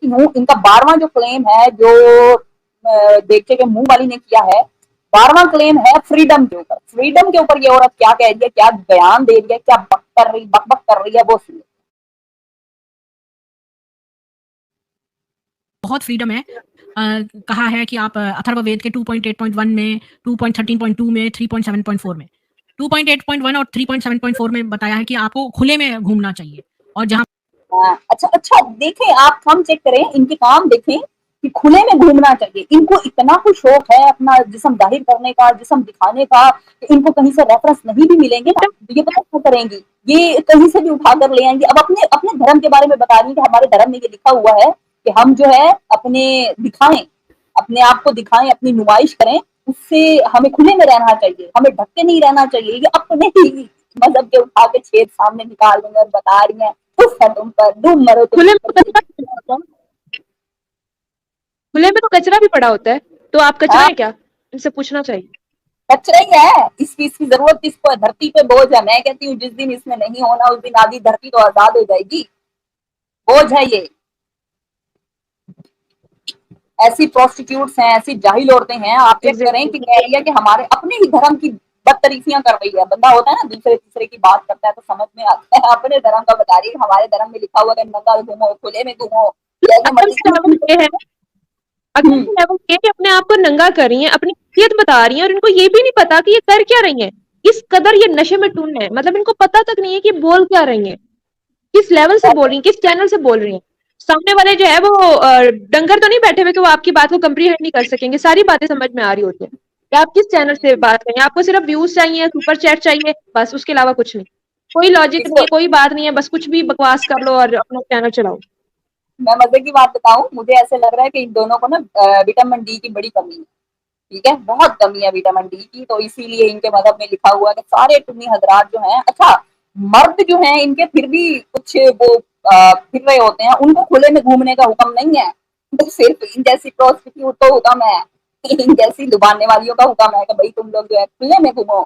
देखती हूँ, इनका 12वां जो क्लेम है, जो देखे के मुंह वाली ने किया है, 12वां क्लेम है फ्रीडम के ऊपर। फ्रीडम के ऊपर ये औरत क्या कह रही है, क्या बयान दे रही है, क्या बक बक कर रही है, वो सुनिए। बहुत फ्रीडम है। कहा है कि आप अथर्ववेद के 2.8.1 में, 2.13.2 में, 3.7.4 में, 2.8.1 और 3.7.4 में बताया है कि आपको खुले में घूमना चाहिए। और जहाँ अच्छा अच्छा, देखें आप, हम चेक करें इनके काम, देखें कि खुले में घूमना चाहिए। इनको इतना कुछ शौक है अपना जिस्म जाहिर करने का, जिस्म दिखाने का, कि इनको कहीं से रेफरेंस नहीं भी मिलेंगे ना, तो ये पता क्या करेंगी, ये कहीं से भी उठा कर ले आएंगे। अब अपने अपने धर्म के बारे में बता रही है कि हमारे धर्म में ये लिखा हुआ है कि हम जो है अपने दिखाएं, अपने आप को दिखाएं, अपनी नुमाइश करें, उससे हमें खुले में रहना चाहिए, हमें ढक के नहीं रहना चाहिए। ये अपने ही मजहब के उठा के छेद सामने निकाल रही है और बता रही है, तुम पर डूब मरो तुम। खुले में तो कचरा, खुले में तो कचरा भी पड़ा होता है, तो आप कचरा हाँ, है क्या? इनसे पूछना चाहिए। कचरा ही है, इसकी जरूरत किसको है? धरती पे बोझ है। मैं कहती हूँ जिस दिन इसमें नहीं होना, उस दिन आधी धरती तो आजाद हो जाएगी। बोझ है ये। ऐसी प्रोस्टिट्यूट्स हैं, ऐसी जाहिल औरतें हैं, आप चेक करें कि कह रही है कि हमारे अपने ही धर्म की बदतरीफियां कर रही है। बंदा होता है ना, दूसरे तीसरे की बात करता है तो समझ में आता है, अपने धर्म का बता रही है। हमारे धर्म में लिखा हुआ है नंगा घूमो, खुले में घूमो, जैसे अगर मर्जी। लेवल ये है, अगर लेवल ये कि अपने आप को नंगा कर रही हैं, अपनी हैसियत बता रही हैं, और इनको ये भी नहीं पता कि ये कर क्या रही हैं। इस कदर ये नशे में टून है, मतलब इनको पता तक नहीं है कि बोल क्या रही हैं, किस लेवल से बोल रही हैं, किस चैनल से बोल रही हैं। सामने वाले जो है वो डंगर तो नहीं बैठे हुए कि वो आपकी बात को कंप्रीहेंड नहीं कर सकेंगे, सारी बातें समझ में आ रही होती है कि आप किस चैनल से बात करें। आपको सिर्फ व्यूज चाहिए, सुपर चैट चाहिए, बस, उसके अलावा कुछ नहीं। कोई लॉजिक नहीं इसको है, कोई बात नहीं है, बस कुछ भी बकवास कर लो और अपना चैनल चलाओ। मैं मजे की बात बताऊं, मुझे ऐसे लग रहा है कि इन दोनों को ना विटामिन डी की बड़ी कमी है। ठीक है, बहुत कमी है विटामिन डी की, तो इसीलिए इनके मदद में लिखा हुआ है कि सारे टुन्नी हजरात जो हैं, अच्छा मर्द जो हैं इनके फिर भी कुछ वो फिर रहे होते हैं, उनको खुले में घूमने का हुक्म नहीं है। तो सिर्फ इन जैसी प्रोस्टिट्यूट को हुक्म है, इन जैसी दुबाने वालियों का हुक्म है कि भाई तुम लोग जो है खुले में घूमो।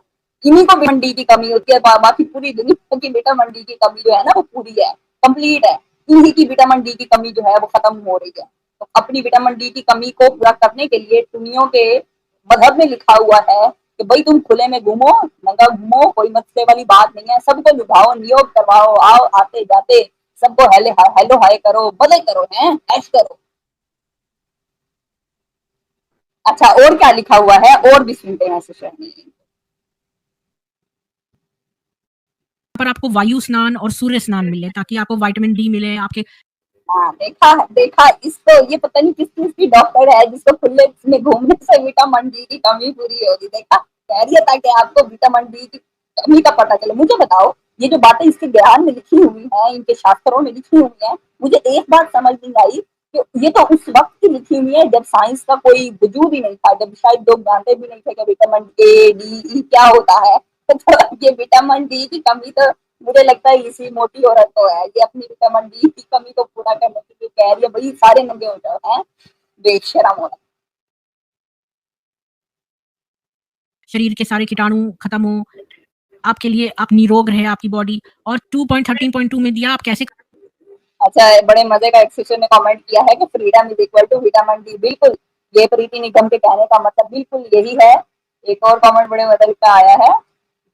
इन्हीं को विटामिन डी की कमी होती है, बाकी पूरी दुनिया की विटामिन डी की कमी जो है ना वो पूरी है, कंप्लीट है। इन्हीं की विटामिन डी की कमी जो है वो खत्म हो रही है। तो अपनी विटामिन डी की कमी को पूरा करने के लिए दुनिया के मजहब में लिखा हुआ है कि भाई तुम खुले में घूमो, नंगा घूमो, कोई मसले वाली बात नहीं है। सबको लुभाओ, नियोग करवाओ, आओ आते जाते सबको हेलो हाय करो, मजे करो, हैं ऐश करो। अच्छा, और क्या लिखा हुआ है, और भी सुनते हैं शहनी। पर आपको वायु स्नान और सूर्य स्नान मिले, ताकि आपको विटामिन डी मिले आपके। हाँ, देखा देखा, इसको ये पता नहीं किस चीज की डॉक्टर है जिसको खुले में घूमने से विटामिन डी की कमी पूरी होगी। देखा, कह रही है ताकि आपको विटामिन डी की कमी का पता चले। मुझे बताओ, ये जो बातें इसके ज्ञान में लिखी हुई हैं, इनके शास्त्रों में लिखी हुई हैं, मुझे एक बात समझ नहीं आई कि ये तो उस वक्त की लिखी हुई है जब साइंस का कोई वजूद ही नहीं था, जब शायद लोग जानते भी नहीं थे कि विटामिन ए डी ई क्या होता है। तो ये विटामिन डी की कमी तो मुझे लगता है इसी मोटी औरत को है। ये अपनी विटामिन डी की कमी को पूरा करने के लिए कह रही है भाई सारे नंगे हो जाओ, हैं बेशरम औरत। शरीर के सारे कीटाणु खत्म हो, आपके लिए, आप निरोग रहे आपकी बॉडी। और 2.13.2 में दिया आप कैसे। अच्छा, बड़े मजे का एक शिष्य ने कमेंट किया है कि freedom is equal to vitamin D. बिल्कुल, ये प्रीति निगम के कहने का मतलब बिल्कुल यही है। एक और कमेंट बड़े मजे का आया है,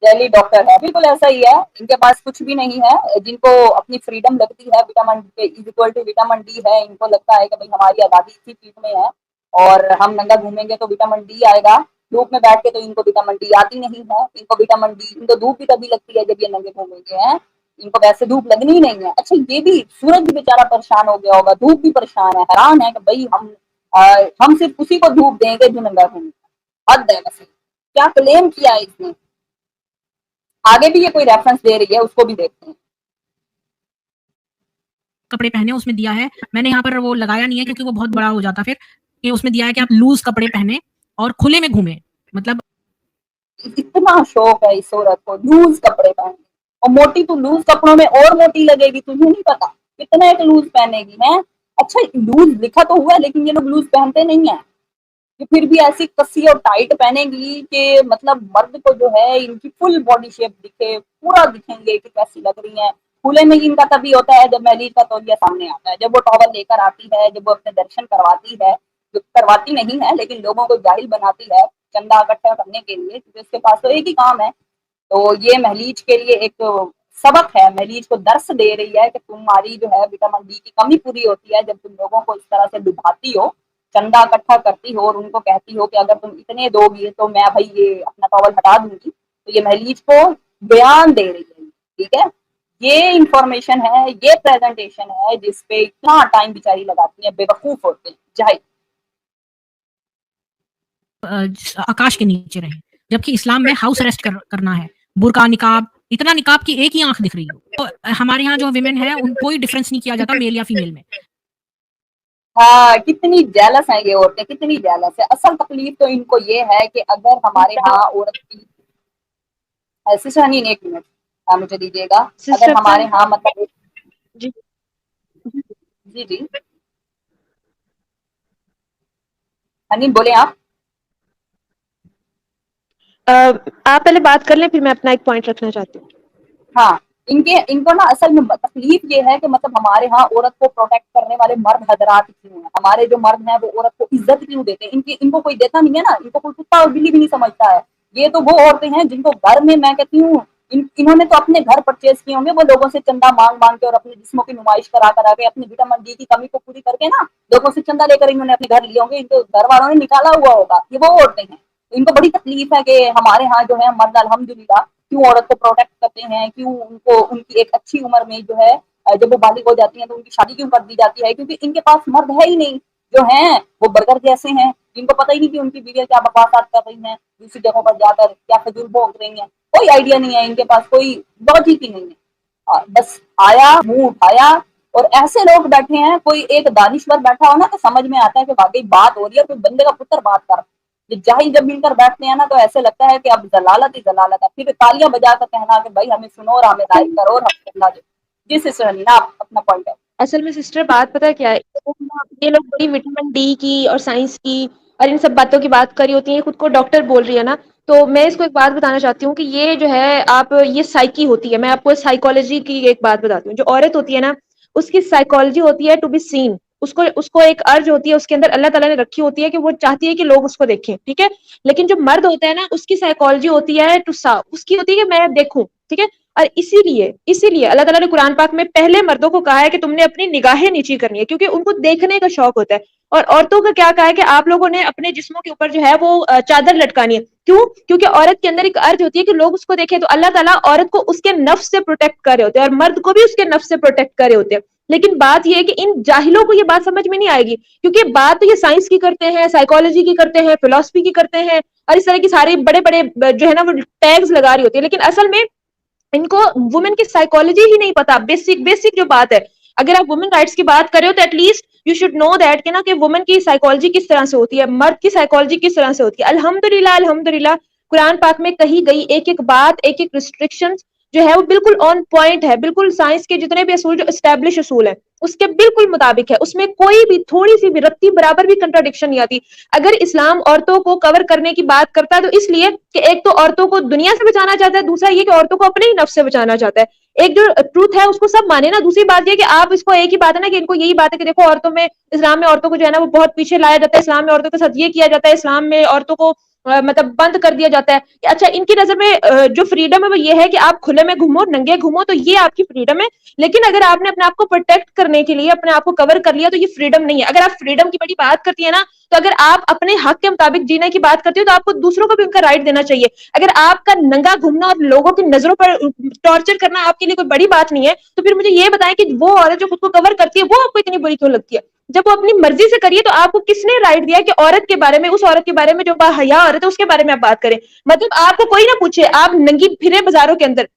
जैली डॉक्टर है, बिल्कुल ऐसा ही है। इनके पास कुछ भी नहीं है, जिनको अपनी फ्रीडम लगती है, vitamin is equal to vitamin D है, इनको लगता है कि भाई हमारी आजादी इसी चीज में है और हम नंगा घूमेंगे तो विटामिन डी आएगा। धूप में बैठ के तो इनको विटामिन डी आती नहीं है। इनको विटामिन डी, इनको धूप भी तभी लगती है जब ये नंगे घूमेंगे, हैं इनको वैसे धूप लगनी ही नहीं है। अच्छा, ये भी सूरज भी बेचारा परेशान हो गया होगा, धूप भी परेशान है, हैरान है कि भाई हम सिर्फ उसी को धूप देंगे जो नंगा घूमेगा। हद है वैसे, क्या क्लेम किया है इसने। आगे भी ये कोई रेफरेंस दे रही है, उसको भी देखते हैं। कपड़े पहने उसमें दिया है, मैंने यहाँ पर वो लगाया नहीं है क्योंकि वो बहुत बड़ा हो जाता फिर, कि उसमें दिया है कि आप लूज कपड़े पहने और खुले में घूमे। मतलब इतना शौक है इस औरत को लूज कपड़े पहनने, और मोटी तो लूज कपड़ों में और मोटी लगेगी, तुझे नहीं पता कितना एक लूज पहनेगी है। अच्छा, लूज लिखा तो हुआ है लेकिन ये लोग लूज पहनते नहीं है, कि फिर भी ऐसी कसी और टाइट पहनेगी कि मतलब मर्द को जो है इनकी फुल बॉडी शेप दिखे, पूरा दिखेंगे कि कैसी लग रही है। खुले में इनका तभी होता है जब महलीज का तौलिया सामने आता है, जब वो टॉवल लेकर आती है, जब वो अपने दर्शन करवाती है, जो करवाती नहीं है लेकिन लोगों को जाहिल बनाती है चंदा इकट्ठा करने के लिए, क्योंकि उसके पास तो एक ही काम है। तो ये महलीज के लिए एक सबक है, महलीज को दर्श दे रही है कि तुम्हारी जो है विटामिन डी की कमी पूरी होती है जब तुम लोगों को इस तरह से डुबाती हो, चंदा इकट्ठा करती हो और उनको कहती हो कि अगर तुम इतने दोगी तो मैं भाई ये अपना टॉवल हटा दूंगी। तो ये महलीज को बयान दे रही है, ठीक है। ये इंफॉर्मेशन है, ये प्रेजेंटेशन है जिसपे इतना टाइम बेचारी लगाती है, बेवकूफ होते हैं जाहिल। आकाश के नीचे रहें, जबकि इस्लाम में हाउस अरेस्ट करना है, बुर्का निकाब, इतना निकाब की एक ही आंख दिख रही हो। तो हमारे यहाँ जो विमेन है उन कोई डिफरेंस नहीं किया जाता मेल या फीमेल में। हाँ, कितनी जेलस हैं ये औरतें, कितनी जेलस है। असल तकलीफ तो इनको ये है कि अगर हमारे यहाँ औरत की सिस्टर हनी एक मिनट मुझे दीजिएगा, अगर हमारे यहाँ मतलब जी जी जी हनी बोले आप पहले बात कर लें, फिर मैं अपना एक पॉइंट रखना चाहती हूँ। हाँ, इनको ना असल में तकलीफ ये है कि मतलब हमारे यहाँ औरत को प्रोटेक्ट करने वाले मर्द हजरात क्यों हैं, हमारे जो मर्द हैं वो औरत को इज्जत क्यों देते हैं, इनको कोई देता नहीं है ना, इनको कोई कुत्ता और बिल्ली भी नहीं समझता है। ये तो वो औरतें हैं जिनको घर में, मैं कहती हूँ इन्होंने तो अपने घर परचेज किए होंगे, वो लोगों से चंदा मांग मांग के और अपने जिस्मों की नुमाइश करा करा के अपनी विटामिन डी की कमी को पूरी करके ना लोगों से चंदा लेकर इन्होंने अपने घर लिए होंगे, इनको घर वालों ने निकाला हुआ होगा। ये वो औरतें हैं, इनको बड़ी तकलीफ है कि हमारे यहाँ जो है मर्द अल्हम्दुलिल्लाह क्यों औरत को प्रोटेक्ट करते हैं, क्यों उनको उनकी एक अच्छी उम्र में जो है जब वो बालिग हो जाती हैं तो उनकी शादी क्यों कर दी जाती है, क्योंकि इनके पास मर्द है ही नहीं। जो हैं वो बर्गर जैसे हैं, जिनको पता ही नहीं कि उनकी बीवियां क्या बकवासात कर रही हैं, दूसरी जगहों पर जाकर क्या फजूल भोग रही हैं, कोई आइडिया नहीं है इनके पास, कोई लॉजिक ही नहीं है। बस आया मुंह उठाया और ऐसे लोग बैठे हैं, कोई एक दानिश्वर बैठा हो ना तो समझ में आता है कि वाकई बात हो रही है, कोई बंदे का पुत्र बात कर। जाहिल जब मिलकर बैठते हैं ना तो ऐसे लगता है कि अब जलालत ही जलालत है, फिर तालियां बजाकर कहना कि भाई हमें सुनो और हमें लाइक करो और हमें सुनना दो। जी सिस्टर ना आप अपना पॉइंट है। असल में सिस्टर बात पता है क्या है, ये लोग बड़ी विटामिन डी की और साइंस की और इन सब बातों की बात करी होती है, खुद को डॉक्टर बोल रही है ना। तो मैं इसको एक बात बताना चाहती हूँ कि ये जो है आप ये साइकी होती है, मैं आपको साइकोलॉजी की एक बात बताती हूँ। जो औरत होती है ना उसकी साइकोलॉजी होती है टू बी सीन, उसको उसको एक अर्ज होती है उसके अंदर, अल्लाह ताला ने रखी होती है कि वो चाहती है कि लोग उसको देखें, ठीक है। लेकिन जो मर्द होता है ना उसकी साइकोलॉजी होती है टू सा, उसकी होती है कि मैं देखूं, ठीक है। और इसीलिए इसीलिए अल्लाह ताला ने कुरान पाक में पहले मर्दों को कहा है कि तुमने अपनी निगाहें नीची करनी है, क्योंकि उनको देखने का शौक होता है। और औरतों का क्या कहा है कि आप लोगों ने अपने जिस्मों के ऊपर जो है वो चादर लटकानी है। क्यों? क्योंकि औरत के अंदर एक अर्ज होती है कि लोग उसको देखें। तो अल्लाह ताला औरत को उसके नफ्स से प्रोटेक्ट कर रहे होते हैं और मर्द को भी उसके नफ्स से प्रोटेक्ट कर रहे होते हैं। लेकिन बात यह है कि इन जाहिलों को ये बात समझ में नहीं आएगी, क्योंकि बात तो ये साइंस की करते हैं, साइकोलॉजी की करते हैं, फिलोसफी की करते हैं और इस तरह की सारी बड़े बड़े जो है ना वो टैग्स लगा रही होती है। लेकिन असल में इनको वुमेन की साइकोलॉजी ही नहीं पता, बेसिक बेसिक जो बात है। अगर आप वुमेन राइट्स की बात कर रहे हो तो at least you should know that कि ना कि वुमेन की साइकोलॉजी किस तरह से होती है, मर्द की साइकोलॉजी किस तरह से होती है। अल्हम्दुलिल्लाह अल्हम्दुलिल्लाह कुरान पाक में कही गई एक एक बात, एक एक रिस्ट्रिक्शंस जो है वो बिल्कुल ऑन पॉइंट है, बिल्कुल साइंस के जितने भी असूल जो एस्टैब्लिश असूल है उसके बिल्कुल मुताबिक है। उसमें कोई भी थोड़ी सी भी रत्ती बराबर भी कंट्राडिक्शन नहीं आती। अगर इस्लाम औरतों को कवर करने की बात करता है तो इसलिए कि एक तो औरतों को दुनिया से बचाना चाहता है, दूसरा ये कि औरतों को अपने ही नफ्स से बचाना चाहता है। एक जो ट्रूथ है उसको सब माने ना। दूसरी बात ये कि आप इसको एक ही बात है ना कि इनको यही बात है कि देखो औरतों में, इस्लाम में औरतों को जो है ना वो बहुत पीछे लाया जाता है, इस्लाम में औरतों के साथ ये किया जाता है, इस्लाम में औरतों को मतलब बंद कर दिया जाता है। अच्छा, इनकी नजर में जो फ्रीडम है वो ये है कि आप खुले में घूमो, नंगे घूमो, तो ये आपकी फ्रीडम है। लेकिन अगर आपने अपने आप को प्रोटेक्ट करने के लिए अपने आप को कवर कर लिया तो ये फ्रीडम नहीं है। अगर आप फ्रीडम की बड़ी बात करती है ना, तो अगर आप अपने हक के मुताबिक जीने की बात करती हो तो आपको दूसरों को भी उनका राइट देना चाहिए। अगर आपका नंगा घूमना और लोगों की नजरों पर टॉर्चर करना आपके लिए कोई बड़ी बात नहीं है, तो फिर मुझे ये बताएं कि वो औरत जो खुद को कवर करती है वो आपको इतनी बुरी क्यों लगती है? जब वो अपनी मर्जी से करिए तो आपको किसने राइट दिया कि औरत के बारे में, उस औरत के बारे में जो बाहया औरत है उसके बारे में आप बात करें? मतलब आपको कोई ना पूछे, आप नंगी फिरे बाजारों के अंदर,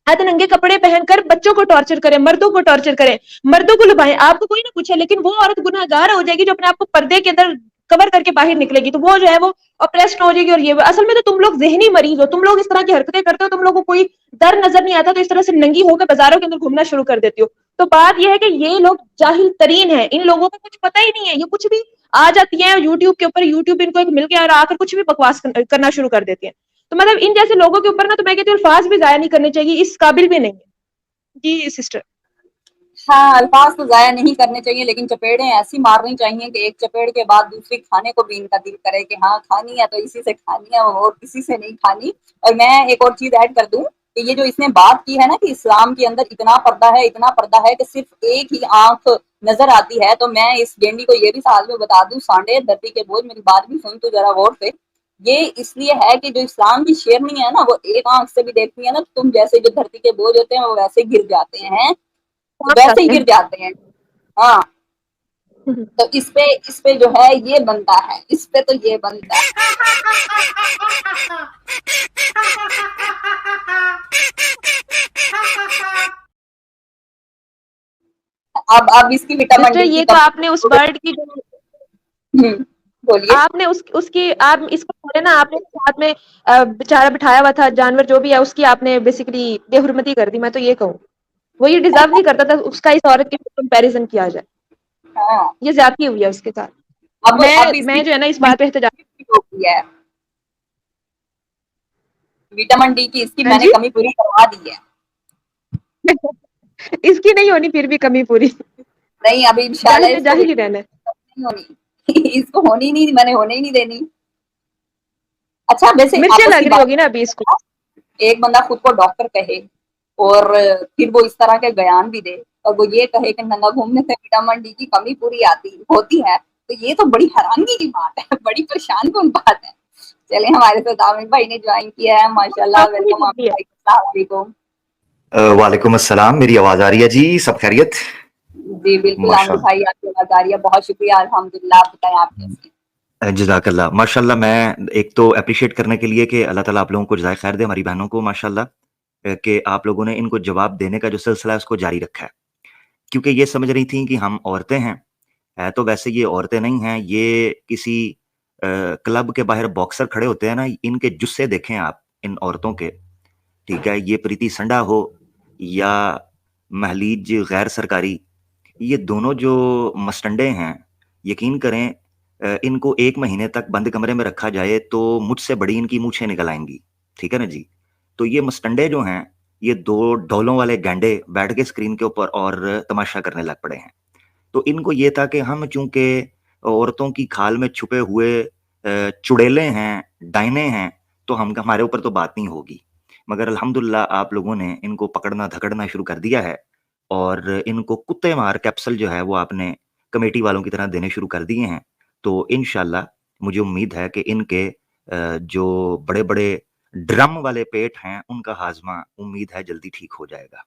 आधे नंगे कपड़े पहनकर बच्चों को टॉर्चर करें, मर्दों को टॉर्चर करें, मर्दों को लुभाएं, आपको कोई ना पूछे। लेकिन वो औरत गुनहगार हो जाएगी जो अपने आप को पर्दे के अंदर कवर करके बाहर निकलेगी, तो वो जो है वो ऑप्रेस्ड हो जाएगी। और ये असल में तो तुम लोग जहनी मरीज हो, तुम लोग इस तरह की हरकतें करते हो, तुम लोगों को कोई डर नजर नहीं आता तो इस तरह से नंगी होकर बाजारों के अंदर घूमना शुरू कर देती हो। तो बात यह है कि ये लोग जाहिल तरीन है, इन लोगों को कुछ पता ही नहीं है, ये कुछ भी आ जाती है यूट्यूब के ऊपर, यूट्यूब इनको एक मिल गया और आकर कुछ भी बकवास करना शुरू कर देती है। तो मतलब इन जैसे लोगों के ऊपर ना तो मैं कहती हूँ अल्फाज भी जाया नहीं करने चाहिए, इस काबिल भी नहीं है। जी सिस्टर। हाँ, अल्फाज तो ज़ाया नहीं करने चाहिए, लेकिन चपेड़ें ऐसी मारनी चाहिए कि एक चपेड़ के बाद दूसरी खाने को भी इनका दिल करे कि हाँ, खानी है तो इसी से खानी है और किसी से नहीं खानी। और मैं एक और चीज़ ऐड कर दूँ कि ये जो इसने बात की है ना कि इस्लाम के अंदर इतना पर्दा है कि सिर्फ एक ही आँख नज़र आती है, तो मैं इस गेंडी को ये भी साथ में बता दूँ, सांडे धरती के बोझ, मेरी बात भी सुन तू ज़रा गौर से। ये इसलिए है कि जो इस्लाम की शेरनी है ना, वो एक आँख से भी देखती है ना, तो तुम जैसे जो धरती के बोझ होते हैं, वो वैसे गिर जाते हैं। पहुंच वैसे ही जाते गिर जाते हैं। हाँ, हैं। तो इस पे जो है ये बनता है, इस पे तो ये बनता है। अब इसकी विटामिन सिस्टर डी की ये तो कमी। आपने उस बर्ड की जो बोलिए। आपने उसकी आप इसको बोले ना, आपने साथ में बेचारा बिठाया हुआ था जानवर जो भी है, उसकी आपने बेसिकली बेहुरमती कर दी, मैं तो ये कहूँ। वो ये डिजर्व नहीं करता था उसका इस औरत के कंपैरिजन किया जाए। हाँ, ये ज्यादती हुई है उसके साथ। अब इसकी मैं जो है ना इस विटामिन बात पे एहतजाज। डी हो गई है, विटामिन डी की इसकी हाँ मैंने जी। कमी पूरी करवा दी है। इसकी नहीं होनी फिर भी कमी पूरी। नहीं, अभी इंशाल्लाह जाहिल ने इसको जाहिल ही रहना है। नहीं होनी। इसको होनी ही नहीं, मैंने होने ही नहीं देनी। अच्छा, वैसे मिर्चें आपस लग की रही बात, होगी ना अभी इसको। एक बंदा खुद को डॉक्टर कहे और फिर वो इस तरह के बयान भी दे और वो ये कहे कि नंगा घूमने से विटामिन डी की कमी पूरी आती होती है, तो ये तो बड़ी हैरानगी की बात है, बड़ी परेशान कौन बात है। चले, हमारे साथ आमिर भाई ने ज्वाइन किया है, माशाल्लाह, डॉक्टर ही वेलकम बनती आमिर है। भाई, अस्सलाम वालेकुम। वालेकुम अस्सलाम। मेरी आवाज आ रही है जी? सब खैरियत? जी बिल्कुल आमिर माशाल्लाह, भाई, आपकी आवाज आ रही है, बहुत शुक्रिया, अल्हम्दुलिल्लाह। आप बताएं, आप कैसे हैं? जज़ाकल्लाह। माशाल्लाह, मैं एक तो एप्रिशिएट करने के लिए कि अल्लाह ताला आप लोगों को जज़ाए खैर दे, हमारी बहनों को माशाल्लाह, कि आप लोगों ने इनको जवाब देने का जो सिलसिला है उसको जारी रखा है। क्योंकि ये समझ रही थी कि हम औरतें हैं, है तो वैसे ये औरतें नहीं हैं, ये किसी क्लब के बाहर बॉक्सर खड़े होते हैं ना, इनके जुस्से देखें आप इन औरतों के, ठीक है? ये प्रीति संडा हो या महलीज गैर सरकारी, ये दोनों जो मस्टंडे हैं, यकीन करें, इनको 1 महीने तक बंद कमरे में रखा जाए तो मुझसे बड़ी इनकी मूंछें निकल आएँगी, ठीक है ना जी? तो ये मस्टंडे जो हैं, ये 2 ढोलों वाले गैंडे बैठ के स्क्रीन के ऊपर और तमाशा करने लग पड़े हैं। तो इनको ये था कि हम चूँकि औरतों की खाल में छुपे हुए चुड़ैलें हैं, डायने हैं, तो हम हमारे ऊपर तो बात नहीं होगी। मगर अल्हम्दुलिल्लाह आप लोगों ने इनको पकड़ना-धकड़ना शुरू कर दिया है और इनको कुत्ते मार कैप्सूल जो है वो आपने कमेटी वालों की तरह देने शुरू कर दिए हैं। तो इंशाल्लाह मुझे उम्मीद है कि इनके जो बड़े-बड़े ड्रम वाले पेट हैं, उनका हाज़मा उम्मीद है जल्दी ठीक हो जाएगा।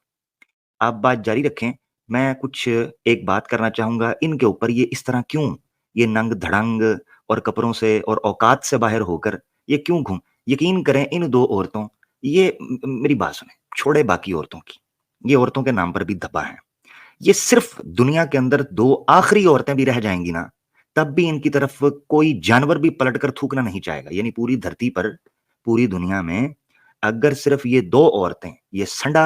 आप बात जारी रखें, मैं कुछ एक बात करना चाहूँगा इनके ऊपर, ये इस तरह क्यों, ये नंग-धड़ंग और कपड़ों से और औकात से बाहर होकर ये क्यों यकीन करें इन 2 औरतों, ये मेरी बात सुनें, छोड़े बाकी औरतों की, ये औरतों के नाम पर भी धब्बा है। ये सिर्फ़ दुनिया के अंदर 2 आखिरी औरतें भी रह जाएँगी ना, तब भी इनकी तरफ कोई जानवर भी पलट कर थूकना नहीं चाहेगा। यानी पूरी धरती पर, पूरी दुनिया में अगर सिर्फ़ ये 2 औरतें, ये संडा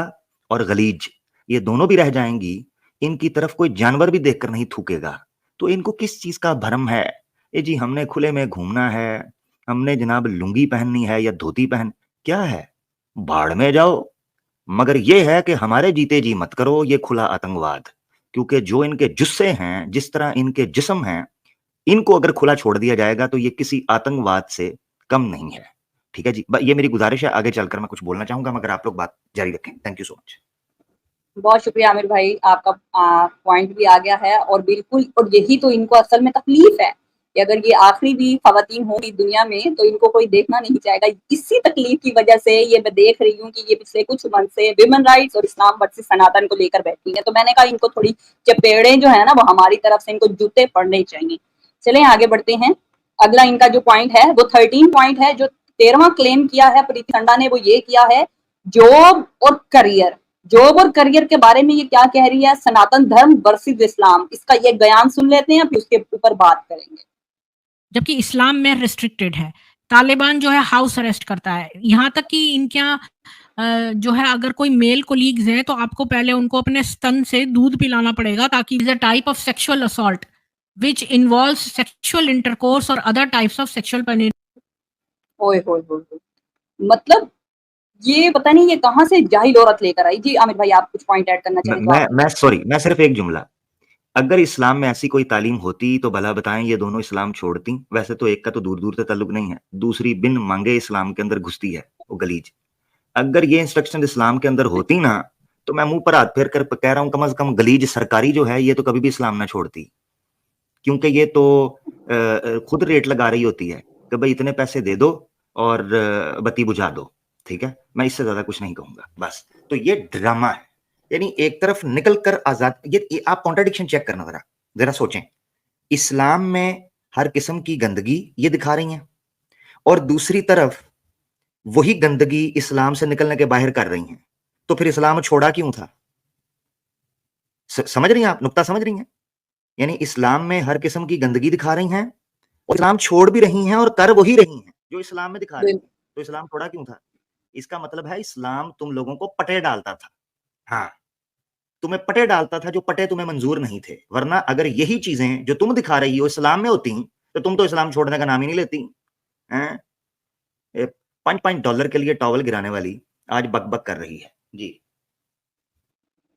और गलीज, ये दोनों भी रह जाएँगी, इनकी तरफ कोई जानवर भी देखकर नहीं थूकेगा। तो इनको किस चीज़ का भ्रम है? ये जी हमने खुले में घूमना है, हमने जनाब लुंगी पहननी है या धोती क्या है? भाड़ में जाओ। मगर ये है कि हमारे जीते जी मत करो ये खुला आतंकवाद, क्योंकि जो इनके जुस्से हैं, जिस तरह इनके जिस्म हैं, इनको अगर खुला छोड़ दिया जाएगा तो ये किसी आतंकवाद से कम नहीं है। ठीक है जी? ये मेरी गुज़ारिश है, आगे चलकर मैं कुछ बोलना चाहूँगा मगर आप लोग बात जारी रखें। Thank you so much. बहुत शुक्रिया आमिर भाई, आपका पॉइंट भी आ गया है और बिल्कुल, और यही तो इनको असल में तकलीफ है कि अगर ये आखिरी भी खवातीन होंगी दुनिया में तो इनको कोई देखना नहीं चाहेगा। इसी तकलीफ की वजह से ये मैं देख रही हूँ कि ये पिछले कुछ मंथ से विमेन राइट्स और इस्लाम वर्सेस सनातन को लेकर बैठी है, तो मैंने कहा इनको थोड़ी चपेड़े जो है ना वो हमारी तरफ से इनको जूते पड़ने चाहिए। चले आगे बढ़ते हैं। अगला इनका जो पॉइंट है वो 13 पॉइंट है। जो 13वां क्लेम किया है प्रीति संडा ने वो ये किया है, जॉब और करियर। जॉब और करियर के बारे में ये क्या कह रही है, सनातन धर्म वर्सेस इस्लाम, इसका ये बयान सुन लेते हैं, फिर उसके ऊपर बात करेंगे। जबकि इस्लाम में रिस्ट्रिक्टेड है। तालिबान जो है हाउस अरेस्ट करता है, यहाँ तक कि इनके यहाँ जो है अगर कोई मेल कोलीग्स हैं तो आपको पहले उनको अपने स्तन से दूध पिलाना पड़ेगा, ताकि is a type of sexual assault which involves sexual intercourse or other types of sexual penetration. ओए होए होए होए। मतलब ये पता नहीं ये कहाँ से जाहिल औरत लेकर आई। जी आमिर भाई, आप कुछ पॉइंट ऐड करना चाहें तो आप मैं सॉरी, मैं सिर्फ एक जुमला, अगर इस्लाम में ऐसी कोई तालीम होती तो भला बताएं ये दोनों इस्लाम छोड़ती। वैसे तो एक का तो दूर दूर से ताल्लुक नहीं है, दूसरी बिन मांगे इस्लाम के अंदर घुसती है, वो गलीज। अगर ये इंस्ट्रक्शन इस्लाम के अंदर होती ना, तो मैं मुंह पर हाथ फेर कर कह रहा हूं, कम से कम गलीज सरकारी जो है ये तो कभी भी इस्लाम ना छोड़ती, क्योंकि ये तो खुद रेट लगा रही होती है कि भाई इतने पैसे दे दो और बत्ती बुझा दो। ठीक है, मैं इससे ज्यादा कुछ नहीं कहूंगा बस। तो ये ड्रामा है, यानी एक तरफ निकल कर आजाद, ये आप कॉन्ट्राडिक्शन चेक करना, जरा जरा सोचें। इस्लाम में हर किस्म की गंदगी ये दिखा रही हैं, और दूसरी तरफ वही गंदगी इस्लाम से निकलने के बाहर कर रही हैं। तो फिर इस्लाम छोड़ा क्यों था? समझ रही हैं आप, नुक्ता समझ रही हैं? यानी इस्लाम में हर किस्म की गंदगी दिखा रही हैं और इस्लाम छोड़ भी रही हैं और कर वही रही हैं जो इस्लाम में दिखा रही हैं। तो इस्लाम छोड़ा क्यों था? इसका मतलब है इस्लाम तुम लोगों को पटे डालता था। हाँ, तुम्हें पटे डालता था जो पटे तुम्हें मंजूर नहीं थे। वरना अगर यही चीजें जो तुम दिखा रही हो इस्लाम में होती तो तुम तो इस्लाम छोड़ने का नाम ही नहीं लेती। $5 के लिए टॉवल गिराने वाली आज बकबक कर रही है जी।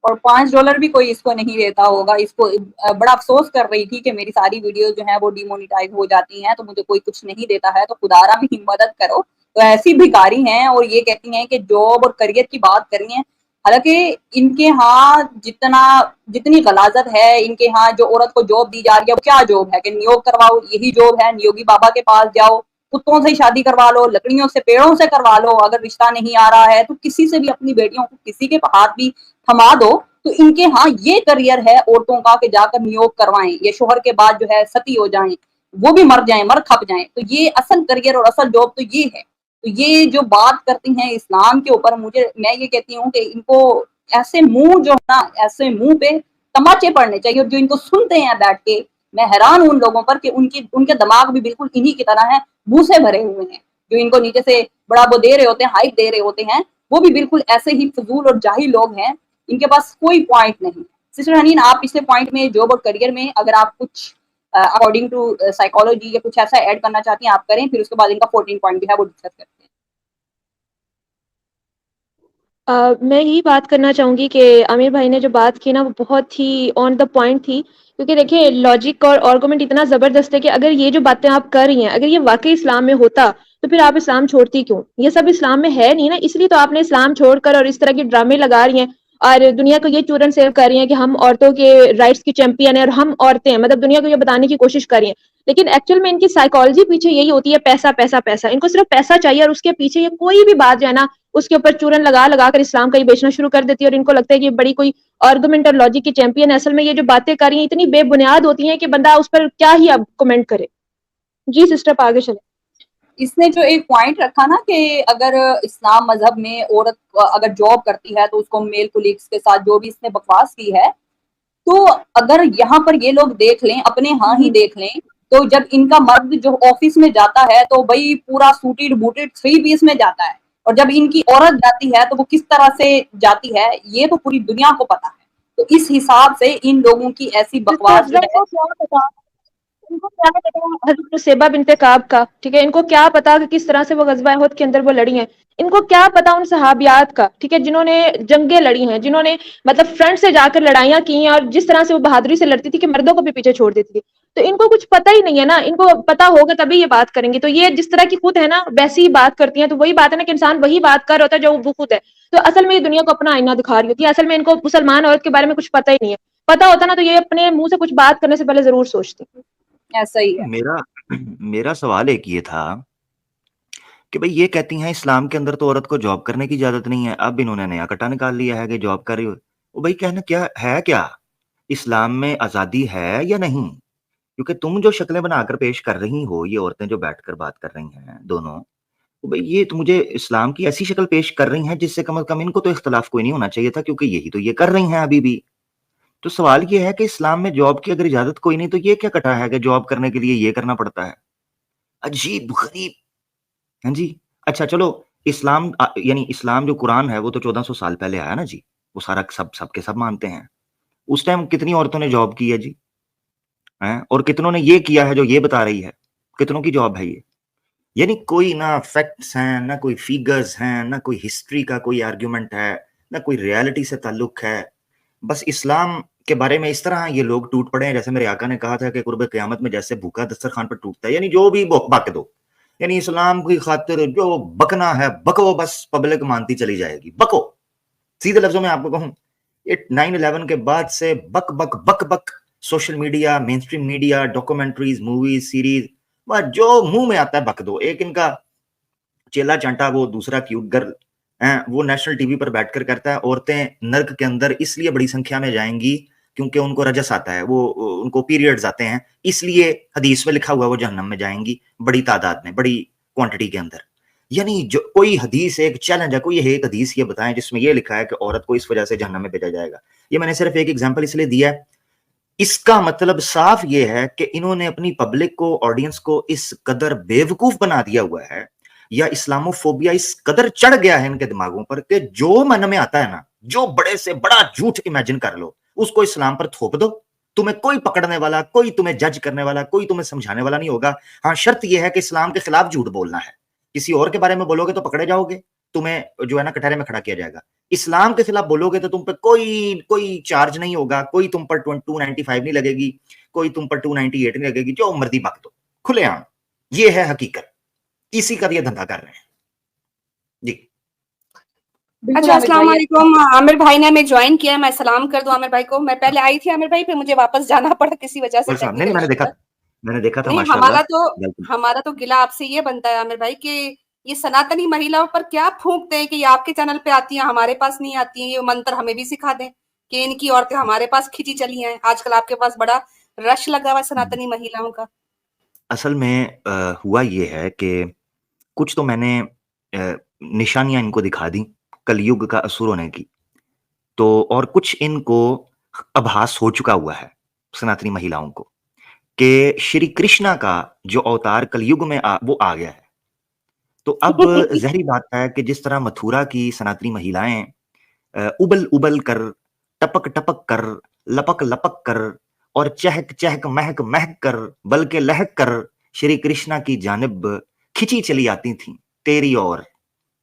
और $5 भी कोई इसको नहीं देता होगा। इसको बड़ा अफसोस कर रही थी कि मेरी सारी वीडियो जो है वो डिमोनिटाइज हो जाती हैं, तो मुझे कोई कुछ नहीं देता है, तो खुदारा भी मदद करो। तो ऐसी भिखारी हैं और ये कहती हैं कि जॉब और करियर की बात कर रही हैं। हालांकि इनके यहाँ जितनी गलाजत है, इनके यहाँ जो औरत को जॉब दी जा रही है वो क्या जॉब है कि नियोग करवाओ, यही जॉब है। नियोगी बाबा के पास जाओ, कुत्तों से ही शादी करवा लो, लकड़ियों से पेड़ों से करवा लो। अगर रिश्ता नहीं आ रहा है तो किसी से भी अपनी बेटियों को किसी के हाथ भी थमा दो। तो इनके यहाँ ये करियर है औरतों का कि जाकर नियोग करवाएं, ये शोहर के बाद जो है सती हो जाएं, वो भी मर जाएं, मर खप जाएं। तो ये असल करियर और असल जॉब तो ये है। तो ये जो बात करती हैं इस्लाम के ऊपर, मैं ये कहती हूँ कि इनको ऐसे मुंह जो है ना, ऐसे मुंह पे तमाचे पड़ने चाहिए। और जो इनको सुनते हैं बैठ के, मैं हैरान हूं उन लोगों पर कि उनके दिमाग भी बिल्कुल इन्हीं की तरह है, भूसे भरे हुए हैं। जो इनको नीचे से बड़ा वो दे रहे होते हैं, हाइप दे रहे होते हैं, वो भी बिल्कुल ऐसे ही फजूल और जाहिल लोग हैं। इनके पास कोई पॉइंट नहीं। सिस्टर हनीन, आप पिछले पॉइंट में जॉब और करियर में अगर आप कुछ अकॉर्डिंग टू साइकोलॉजी या कुछ ऐसा ऐड करना चाहती हैं आप करें, फिर उसके बाद इनका 14 पॉइंट भी है वो डिस्कस करते हैं। मैं यही बात करना चाहूंगी कि आमिर भाई ने जो बात की ना वो बहुत ही ऑन द पॉइंट थी, क्योंकि देखिए लॉजिक और आर्गुमेंट इतना जबरदस्त है कि अगर ये जो बातें आप कर रही हैं अगर ये वाकई इस्लाम में होता तो फिर आप इस्लाम छोड़ती क्यों? ये सब इस्लाम में है नहीं ना, इसलिए तो आपने इस्लाम छोड़कर और इस तरह के ड्रामे लगा रही हैं और दुनिया को ये चूरन सेव कर रही हैं कि हम औरतों के राइट्स की चैंपियन है और हम औरतें हैं, मतलब दुनिया को ये बताने की कोशिश कर रही हैं। लेकिन एक्चुअल में इनकी साइकोलॉजी पीछे यही होती है, पैसा पैसा पैसा। इनको सिर्फ पैसा चाहिए और उसके पीछे ये कोई भी बात जो है ना उसके ऊपर चूरन लगा लगा कर इस्लाम का ही बेचना शुरू कर देती है। और इनको लगता है कि बड़ी कोई आर्गुमेंट और लॉजिक की चैंपियन है। असल में ये जो बातें कर रही हैं इतनी बेबुनियाद होती हैं कि बंदा उस पर क्या ही अब कमेंट करे। जी सिस्टर, आप आगे चले। इसने जो एक पॉइंट रखा ना कि अगर इस्लाम मजहब में औरत अगर जॉब करती है तो उसको मेल कुलीग्स के साथ, जो भी इसने बकवास की है, तो अगर यहाँ पर ये लोग देख लें, अपने यहाँ ही देख लें, तो जब इनका मर्द जो ऑफिस में जाता है तो भाई पूरा सूटेड बूटेड 3 पीस में जाता है, और जब इनकी औरत जाती है तो वो किस तरह से जाती है ये तो पूरी दुनिया को पता है। तो इस हिसाब से इन लोगों की ऐसी बकवास जो है। इनको क्या पता हज़रत सेबा बिन्ते काब का, ठीक है? इनको क्या पता कि किस तरह से वो ग़ज़वा उहद के अंदर वो लड़ी हैं। इनको क्या पता उन सहाबियात का, ठीक है? जिन्होंने जंगें लड़ी हैं, जिन्होंने मतलब फ्रंट से जाकर लड़ाइयाँ की हैं और जिस तरह से वो बहादुरी से लड़ती थी कि मर्दों को भी पीछे छोड़ देती थी। तो इनको कुछ पता ही नहीं है ना, इनको पता होगा तभी ये बात करेंगी। तो ये जिस तरह की खुद है ना, वैसी ही बात करती हैं। तो वही बात है ना कि इंसान वही बात कर रहा होता है जो वो खुद है। तो असल में ये दुनिया को अपना आईना दिखा रही होती है। असल में इनको मुसलमान औरत के बारे में कुछ पता ही नहीं है। पता होता ना तो ये अपने मुँह से कुछ बात करने से पहले ज़रूर सोचती। ऐसा ही है। मेरा सवाल एक ये था कि भाई ये कहती हैं इस्लाम के अंदर तो औरत को जॉब करने की इजाजत नहीं है, अब इन्होंने नया कटा निकाल लिया है कि जॉब कर रही हो। वो भाई कहना क्या है, क्या इस्लाम में आजादी है या नहीं? क्योंकि तुम जो शक्लें बनाकर पेश कर रही हो, ये औरतें जो बैठकर बात कर रही हैं दोनों, तो भाई ये तो मुझे इस्लाम की ऐसी शक्ल पेश कर रही हैं जिससे कम से कम इनको तो इख्तलाफ कोई नहीं होना चाहिए था, क्योंकि यही तो ये कर रही हैं अभी भी। तो सवाल ये है कि इस्लाम में जॉब की अगर इजाजत कोई नहीं तो ये क्या कटा है कि जॉब करने के लिए ये करना पड़ता है? अजीब गरीब। हाँ जी। अच्छा चलो, इस्लाम यानी इस्लाम जो कुरान है वो तो 1400 साल पहले आया ना जी, वो सारा सब के सब मानते हैं। उस टाइम कितनी औरतों ने जॉब की है जी? हैं? और कितनों ने ये किया है जो ये बता रही है? कितनों की जॉब है ये? यानी कोई ना फैक्ट्स हैं, ना कोई फिगर्स हैं, ना कोई हिस्ट्री का कोई आर्गुमेंट है, ना कोई रियलिटी से ताल्लुक है। बस इस्लाम के बारे में इस तरह ये लोग टूट पड़े हैं, जैसे मेरे आका ने कहा था कि कुर्ब क़यामत में जैसे भूखा दस्तरखान पर टूटता है, यानी जो भी बक दो, यानी इस्लाम की खातिर जो बकना है बको, बस पब्लिक मानती चली जाएगी, बको। सीधे लफ्जों में आपको कहूं, ये 9/11 के बाद से बक बक बक बक social media, mainstream media, documentaries, movies, series, बस जो मुंह में आता है बक दो। एक इनका चेला चांटा, वो दूसरा क्यूट गर्ल, वो नेशनल टीवी पर बैठकर कहता है औरतें नर्क के अंदर इसलिए बड़ी संख्या में जाएंगी क्योंकि उनको रजस आता है, वो उनको पीरियड्स आते हैं, इसलिए हदीस में लिखा हुआ वो जहन्नम में जाएंगी बड़ी तादाद में, बड़ी क्वांटिटी के अंदर। यानी जो कोई हदीस, एक चैलेंज है, कोई एक हदीस ये बताएं जिसमें ये लिखा है कि औरत को इस वजह से जहन्नम में भेजा जाएगा। ये मैंने सिर्फ एक एग्जांपल इसलिए दिया है। इसका मतलब साफ ये है कि इन्होंने अपनी पब्लिक को, ऑडियंस को इस कदर बेवकूफ बना दिया हुआ है, या इस्लामोफोबिया इस कदर चढ़ गया है इनके दिमागों पर कि जो मन में आता है ना, जो बड़े से बड़ा झूठ इमेजिन कर लो, उसको इस्लाम पर थोप दो। तुम्हें कोई पकड़ने वाला, कोई तुम्हें जज करने वाला, कोई तुम्हें समझाने वाला नहीं होगा। हाँ, शर्त यह है कि इस्लाम के खिलाफ झूठ बोलना है। किसी और के बारे में बोलोगे तो पकड़े जाओगे, तुम्हें जो है ना कटहरे में खड़ा किया जाएगा। इस्लाम के खिलाफ बोलोगे तो तुम पे कोई चार्ज नहीं होगा, कोई तुम पर 295 नहीं लगेगी, कोई तुम पर 298 नहीं लगेगी, जो मर्जी बक दो खुलेआम। ये है हकीकत, इसी का ये धंधा कर रहे हैं जी। अच्छा, अस्सलाम वालेकुम। आमिर भाई ने हमें ज्वाइन किया, मैं सलाम कर दूं आमिर भाई को। मैं पहले आई थी आमिर भाई, फिर मुझे वापस जाना पड़ा किसी वजह से। नहीं, मैंने देखा था नहीं, माशाल्लाह। हमारा तो गिला आपसे ये बनता है आमिर भाई कि ये सनातनी महिलाओं पर क्या फूंकते हैं कि ये आपके चैनल पे आती हैं, हमारे पास नहीं आती हैं। ये मंत्र हमें भी सिखा दें कि इनकी औरतें हमारे पास खिंची चली हैं। आजकल आपके पास बड़ा रश लगा हुआ है सनातनी महिलाओं का। असल में हुआ ये है कि कुछ तो मैंने निशानियां इनको दिखा दी कलयुग का असुर होने की, तो और कुछ इनको आभास हो चुका हुआ है सनातनी महिलाओं को कि श्री कृष्णा का जो अवतार कलयुग में वो आ गया है। तो अब जहरी बात है कि जिस तरह मथुरा की सनातनी महिलाएं उबल उबल कर, टपक टपक कर, लपक लपक कर और चहक चहक महक महक कर, बल्कि लहक कर श्री कृष्णा की जानिब खिंची चली आती थी तेरी ओर,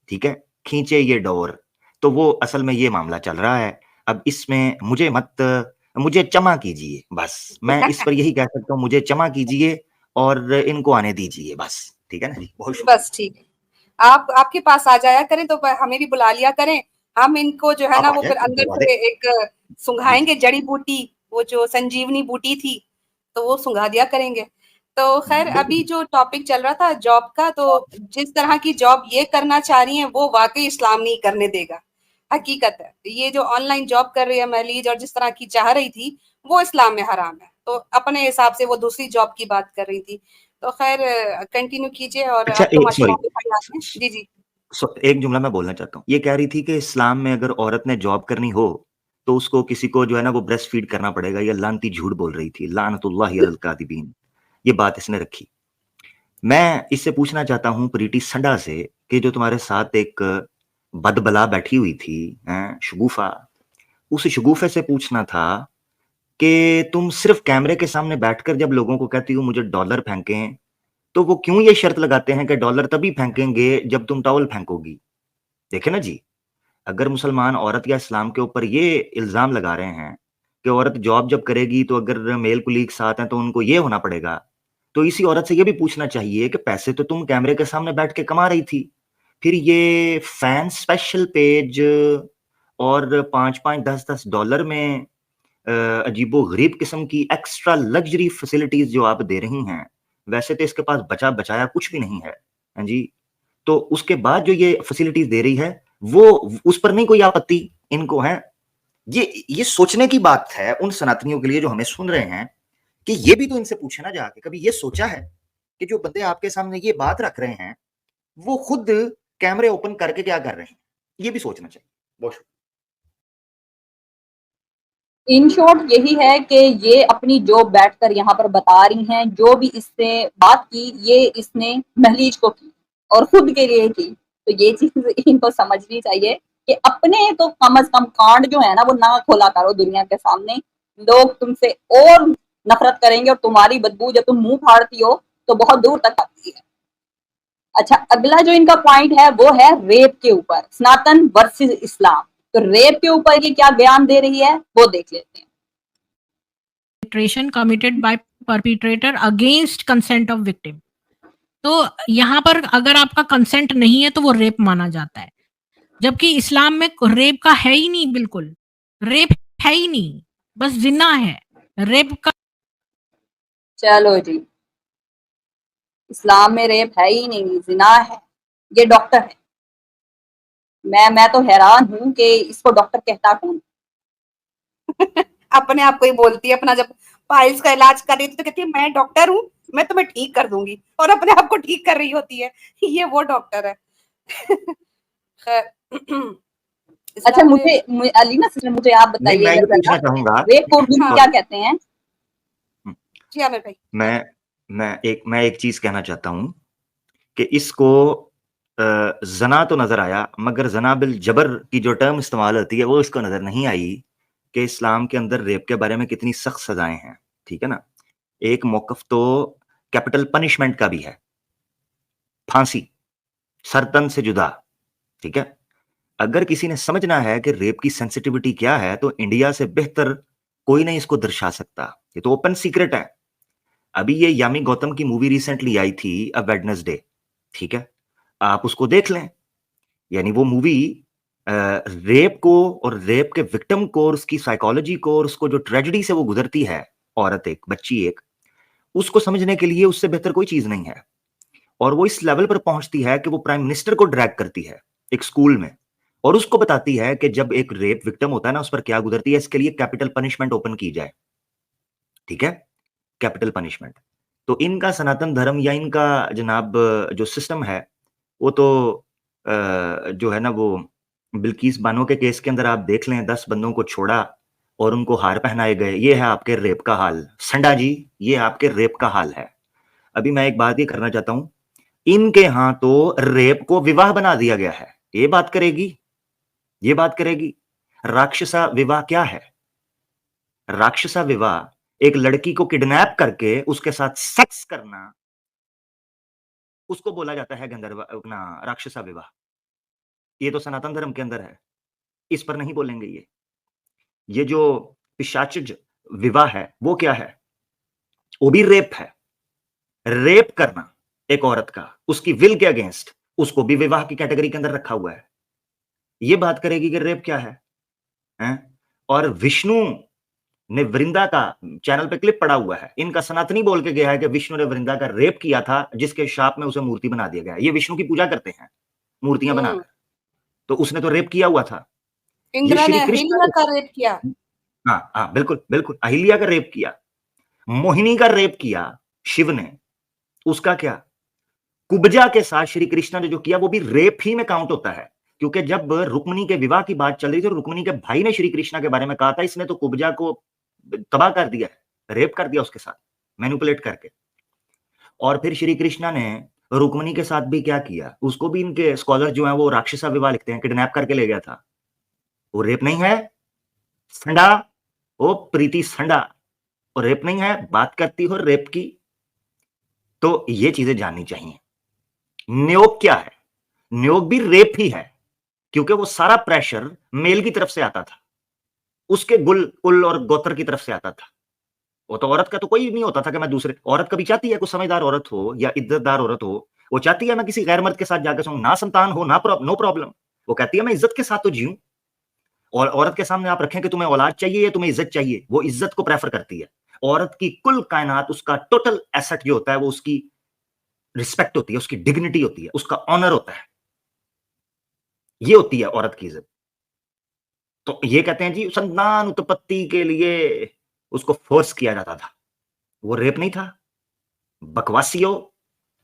ठीक है, खींचे ये डोर। तो वो असल में ये मामला चल रहा है। अब इसमें मुझे क्षमा कीजिए, बस मैं इस पर यही कह सकता हूँ, मुझे क्षमा कीजिए और इनको आने दीजिए, बस ठीक है ना जी। बहुत बस ठीक है, आपके पास आ जाया करें तो हमें भी बुला लिया करें। हम इनको जो है ना वो फिर अंदर से एक सुंघाएंगे जड़ी बूटी, वो जो संजीवनी बूटी थी, तो वो सुंघा दिया करेंगे। तो खैर, अभी जो टॉपिक चल रहा था जॉब का, तो जिस तरह की जॉब ये करना चाह रही हैं वो वाकई इस्लाम नहीं करने देगा। हकीकत है, ये जो ऑनलाइन जॉब कर रही है महलीज, और जिस तरह की चाह रही थी वो इस्लाम में हराम है। तो अपने हिसाब से वो दूसरी जॉब की बात कर रही थी। तो खैर कंटिन्यू कीजिए। और अच्छा, अब तो माशाल्लाह जी जी एक जुमला मैं बोलना चाहता हूँ। ये कह रही थी कि इस्लाम में अगर औरत ने जॉब करनी हो तो उसको किसी को जो है ना वो ब्रेस्ट फीड करना पड़ेगा। ये लानती झूठ बोल रही थी, लानतुल्लाहि अलल कादिबीन। ये बात इसने रखी। मैं इससे पूछना चाहता हूँ प्रीति संडा से कि जो तुम्हारे साथ एक बदबला बैठी हुई थी, शगुफा, उस शगुफे से पूछना था कि तुम सिर्फ कैमरे के सामने बैठकर जब लोगों को कहती हो मुझे डॉलर फेंकें, तो वो क्यों ये शर्त लगाते हैं कि डॉलर तभी फेंकेंगे जब तुम टॉवल फेंकोगी। देखे ना जी, अगर मुसलमान औरत या इस्लाम के ऊपर ये इल्जाम लगा रहे हैं कि औरत जॉब जब करेगी तो अगर मेल कुलीग साथ हैं तो उनको ये होना पड़ेगा, तो इसी औरत से ये भी पूछना चाहिए कि पैसे तो तुम कैमरे के सामने बैठ के कमा रही थी, फिर ये फैन स्पेशल पेज और 5-5, 10-10 डॉलर में अजीबो गरीब किस्म की एक्स्ट्रा लग्जरी फैसिलिटीज जो आप दे रही हैं, वैसे तो इसके पास बचा बचाया कुछ भी नहीं है, हाँ जी। तो उसके बाद जो ये फैसिलिटीज दे रही है वो उस पर नहीं कोई आपत्ति इनको है। ये सोचने की बात है उन सनातनियों के लिए जो हमें सुन रहे हैं कि ये भी तो इनसे पूछे ना जाके, कभी ये सोचा है कि जो बंदे आपके सामने ये बात रख रहे हैं वो खुद कैमरे ओपन करके क्या कर रहे हैं, ये भी सोचना चाहिए। बहुत इन शॉर्ट यही है कि ये अपनी जॉब बैठकर यहाँ पर बता रही हैं, जो भी इसने बात की ये इसने महलीज को की और खुद के लिए की। तो ये चीज इनको समझनी चाहिए कि अपने तो कम से कम कांड जो है ना वो ना खोला करो दुनिया के सामने। लोग तुमसे और नफरत करेंगे और तुम्हारी बदबू जब तुम मुंह फाड़ती हो तो बहुत दूर तक आती है। अच्छा, अगला जो इनका पॉइंट है वो है रेप के ऊपर, सनातन वर्सेस इस्लाम। तो रेप के ऊपर ये क्या बयान दे रही है वो देख लेते हैं। perpetration committed by perpetrator against consent of victim। तो यहाँ पर अगर आपका कंसेंट नहीं है तो वो रेप माना जाता है, जबकि इस्लाम में रेप का है ही नहीं, बिल्कुल रेप है ही नहीं, बस जिना है। रेप का चलो जी, इस्लाम में रेप है ही नहीं, जिना है। ये डॉक्टर है, मैं तो हैरान हूं कि इसको डॉक्टर कहता कौन। अपने आप को ही बोलती है, अपना जब पाइल्स का इलाज कर रही थी तो कहती है मैं डॉक्टर हूँ, मैं तुम्हें ठीक कर दूंगी, और अपने आप को ठीक कर रही होती है। ये वो डॉक्टर है। खैर, अच्छा, इस्लाम में अली ना सिस्टर, मुझे आप नहीं, मैं बताइए ये पूछना चाहूंगा, रेप को उर्दू में हाँ। क्या कहते हैं? जी आमिर भाई, मैं एक चीज कहना चाहता हूं कि इसको जना तो नजर आया, मगर जना बिल जबर की जो टर्म इस्तेमाल होती है वो इसको नजर नहीं आई कि इस्लाम के अंदर रेप के बारे में कितनी सख्त सजाएं हैं। ठीक है ना, एक मौकफ तो कैपिटल पनिशमेंट का भी है, फांसी, सरतन से जुदा। ठीक है, अगर किसी ने समझना है कि रेप की सेंसिटिविटी क्या है तो इंडिया से बेहतर कोई नहीं इसको दर्शा सकता। ये तो ओपन सीक्रेट है। अभी ये यामी गौतम की मूवी रिसेंटली आई थी, अ वेडनेसडे। ठीक है, आप उसको देख लें। यानी वो मूवी रेप को और रेप के विक्टिम को और उसकी साइकोलॉजी को और उसको जो ट्रेजेडी से वो गुजरती है, औरत एक, बच्ची एक, उसको समझने के लिए उससे बेहतर कोई चीज नहीं है। और वो इस लेवल पर पहुंचती है कि वो प्राइम मिनिस्टर को ड्रैग करती है एक स्कूल में और उसको बताती है कि जब एक रेप विक्टिम होता है ना उस पर क्या गुजरती है, इसके लिए कैपिटल पनिशमेंट ओपन की जाए। ठीक है, कैपिटल पनिशमेंट। तो इनका सनातन धर्म या इनका जनाब जो सिस्टम है वो तो जो है ना वो बिल्किस बानो के केस के अंदर आप देख लें, 10 बंदों को छोड़ा और उनको हार पहनाए गए। ये है आपके रेप का हाल संडा जी, ये आपके रेप का हाल है। अभी मैं एक बात ये करना चाहता हूं, इनके यहां तो रेप को विवाह बना दिया गया है। ये बात करेगी, ये बात करेगी। राक्षसा विवाह क्या है? राक्षसा विवाह एक लड़की को किडनैप करके उसके साथ सेक्स करना, उसको बोला जाता है गंधर्व अपना राक्षसा विवाह। ये तो सनातन धर्म के अंदर है, इस पर नहीं बोलेंगे। ये जो पिशाचिज विवाह है वो क्या है? वो भी रेप है। रेप करना एक औरत का उसकी विल के अगेंस्ट, उसको भी विवाह की कैटेगरी के अंदर रखा हुआ है। ये बात करेगी कि रेप क्या है, हैं? और विष्णु ने वृंदा का चैनल पे क्लिप पड़ा हुआ है, इनका सनातनी बोल के गया है कि विष्णु ने वृंदा का रेप किया था, जिसके शाप में उसे मूर्ति बना दिया गया। ये विष्णु की पूजा करते हैं मूर्तियां बनाकर, तो उसने तो रेप किया हुआ था। ये इंदिरा श्री ने कृष्ण अहिल्या का रेप किया। हाँ हाँ, बिल्कुल बिल्कुल, अहिल्या का रेप किया, मोहिनी का रेप किया शिव ने। उसका क्या, कुब्जा के साथ श्री कृष्ण ने जो किया वो भी रेप ही में काउंट होता है। क्योंकि जब रुक्मिणी के विवाह की बात चल रही थी, रुक्मिणी के भाई ने श्री कृष्ण के बारे में कहा था इसने तो कुब्जा को तबाह कर दिया है, रेप कर दिया उसके साथ मैनिपुलेट करके। और फिर श्री कृष्णा ने रुक्मिणी के साथ भी क्या किया, उसको भी इनके स्कॉलर जो है वो राक्षसा विवाह लिखते हैं, किडनैप करके ले गया था। वो रेप नहीं है संडा, ओ प्रीति संडा, और रेप नहीं है, बात करती हो रेप की। तो ये चीजें जाननी चाहिए। न्योग क्या है? न्योग भी रेप ही है, क्योंकि वो सारा प्रेशर मेल की तरफ से आता था, उसके कुल और गोत्र की तरफ से आता था। वो तो औरत का तो कोई नहीं होता था कि मैं दूसरे, औरत कभी चाहती है कुछ समझदार औरत हो या इज्जतदार औरत हो, वो चाहती है मैं किसी गैर मर्द के साथ जाकर सोऊं, ना संतान हो ना नो प्रॉब्लम, वो कहती है मैं इज्जत के साथ तो जीऊं। और औरत के सामने आप रखें कि तुम्हें औलाद चाहिए या तुम्हें इज्जत चाहिए, वो इज्जत को प्रेफर करती है। औरत की कुल कायनात, उसका टोटल एसेट जो होता है वो उसकी रिस्पेक्ट होती है, उसकी डिग्निटी होती है, उसका ऑनर होता है, ये होती है औरत की इज्जत। तो ये कहते हैं जी संतान उत्पत्ति के लिए उसको फोर्स किया जाता था, वो रेप नहीं था। बकवासियों,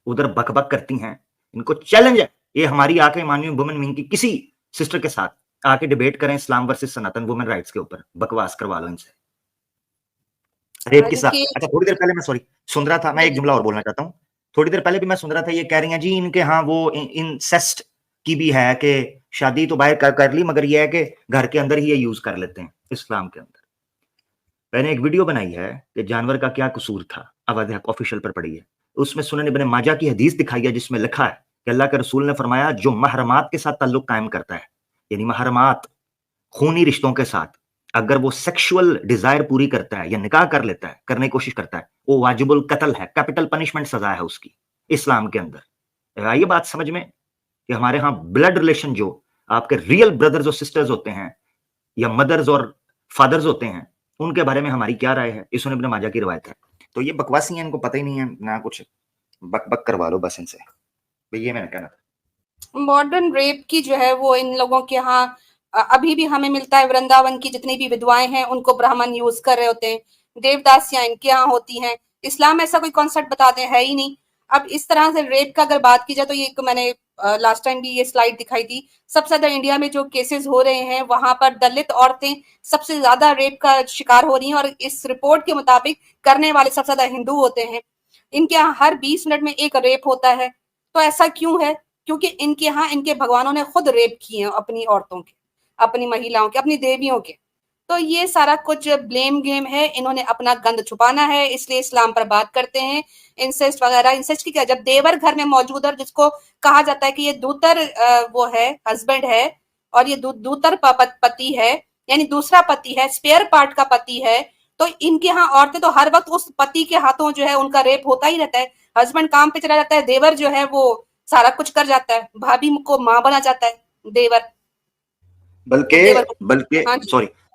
उधर बकबक करती हैं, इनको चैलेंज है, ये हमारी आके माननीय वुमेन विंग की किसी सिस्टर के साथ आके डिबेट करें इस्लाम वर्सेस सनातन वुमेन राइट्स के ऊपर, बकवास करवा लो इनसे। रेप के साथ, अच्छा थोड़ी देर पहले मैं सॉरी सुन रहा था, मैं एक जुमला और बोलना चाहता हूँ। थोड़ी देर पहले भी मैं सुन रहा था, ये कह रही हैं जी इनके यहाँ वो इंसेस्ट की भी है कि शादी तो बाहर कर ली, मगर ये है कि घर के अंदर ही ये यूज कर लेते हैं इस्लाम के अंदर। मैंने एक वीडियो बनाई है कि जानवर का क्या कसूर था, अवध ऑफिशियल पर पड़ी है, उसमें सुनन इब्ने माजा की हदीस दिखाई है जिसमें लिखा है कि अल्लाह के रसूल ने फरमाया जो महरमात के साथ ताल्लुक कायम करता है, यानी महरमात खूनी रिश्तों के साथ, अगर वो सेक्सुअल डिजायर पूरी करता है या निकाह कर लेता है, करने की कोशिश करता है, वो वाजिबुल कत्ल है, कैपिटल पनिशमेंट सजा है उसकी इस्लाम के अंदर। ये बात समझ में कि हमारे यहाँ ब्लड रिलेशन जो आपके रियल ब्रदर्स और सिस्टर्स होते हैं या मदर्स और फादर्स होते हैं, उनके बारे में हमारी क्या राय है? ये सुन इब्न माजा की रिवायत है। तो ये बकवासी हैं, इनको पता ही नहीं है ना, कुछ बक बक करवा लो बस इनसे। ये मैंने कहना था। मॉडर्न रेप की जो है वो इन लोगों के यहाँ अभी भी हमें मिलता है। वृंदावन की जितनी भी विधवाएं हैं उनको ब्राह्मण यूज कर रहे होते हैं, देवदासियां इनके यहाँ होती हैं। इस्लाम ऐसा कोई कॉन्सेप्ट बताते है ही नहीं। अब इस तरह से रेप का अगर बात की जाए तो ये एक मैंने लास्ट टाइम भी ये स्लाइड दिखाई थी, सबसे ज्यादा इंडिया में जो केसेस हो रहे हैं वहां पर दलित औरतें सबसे ज्यादा रेप का शिकार हो रही हैं, और इस रिपोर्ट के मुताबिक करने वाले सबसे ज्यादा हिंदू होते हैं। इनके यहाँ हर 20 मिनट में एक रेप होता है। तो ऐसा क्यों है? क्योंकि इनके यहाँ इनके भगवानों ने खुद रेप किए हैं अपनी औरतों के, अपनी महिलाओं के, अपनी देवियों के। तो ये सारा कुछ ब्लेम गेम है, इन्होंने अपना गंद छुपाना है, इसलिए इस्लाम पर बात करते हैं। इंसेस्ट वगैरह, इंसेस्ट की क्या, जब देवर घर में मौजूद है, जिसको कहा जाता है कि ये दूतर वो है, हस्बैंड है, और ये दूतर पति है, यानी दूसरा पति है, स्पेयर पार्ट का पति है। तो इनके यहाँ औरतें तो हर वक्त उस पति के हाथों जो है उनका रेप होता ही रहता है। हस्बैंड काम पे चला जाता है, देवर जो है वो सारा कुछ कर जाता है, भाभी को माँ बना जाता है देवर।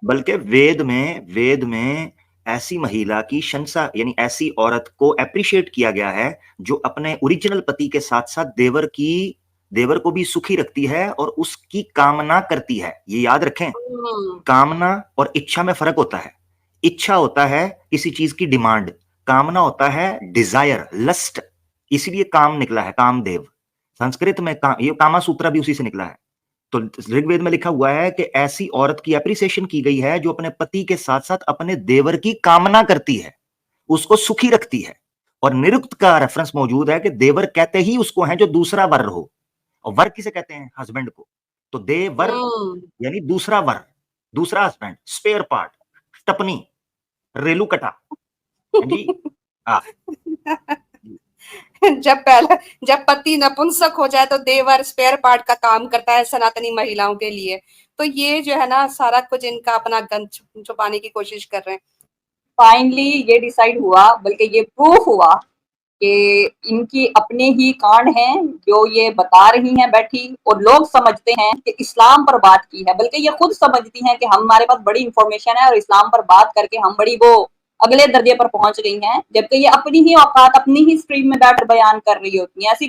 बल्कि वेद में ऐसी महिला की शंसा, यानी ऐसी औरत को एप्रिशिएट किया गया है जो अपने ओरिजिनल पति के साथ साथ देवर को भी सुखी रखती है और उसकी कामना करती है। ये याद रखें, कामना और इच्छा में फर्क होता है। इच्छा होता है किसी चीज की डिमांड, कामना होता है डिजायर, लस्ट। इसीलिए काम निकला है, कामदेव। संस्कृत में ये कामा सूत्र भी उसी से निकला है। तो ऋग्वेद में लिखा हुआ है कि ऐसी औरत की एप्रिसिएशन की गई है जो अपने पति के साथ साथ अपने देवर की कामना करती है, उसको सुखी रखती है। और निरुक्त का रेफरेंस मौजूद है कि देवर कहते ही उसको है जो दूसरा वर हो, और वर किसे कहते हैं? हस्बैंड को। तो देवर यानी दूसरा वर, दूसरा हस्बैंड, स्पेयर पार्ट, टपनी, रेलू कटा जी। जब पति नपुंसक हो जाए तो देवर स्पेयर पार्ट का काम करता है सनातनी महिलाओं के लिए। तो ये जो है ना, सारा कुछ इनका अपना गंद छुपाने की कोशिश कर रहे हैं। फाइनली ये डिसाइड हुआ, बल्कि ये प्रूफ हुआ कि इनकी अपने ही कांड हैं जो ये बता रही हैं बैठी, और लोग समझते हैं कि इस्लाम पर बात की है, बल्कि ये खुद समझती हैं कि हमारे पास बड़ी इंफॉर्मेशन है और इस्लाम पर बात करके हम बड़ी वो अगले दर्जे पर पहुंच गई हैं, जबकि ये अपनी ही औकात, अपनी ही स्ट्रीम में बैठकर बयान कर रही होती हैं। ऐसी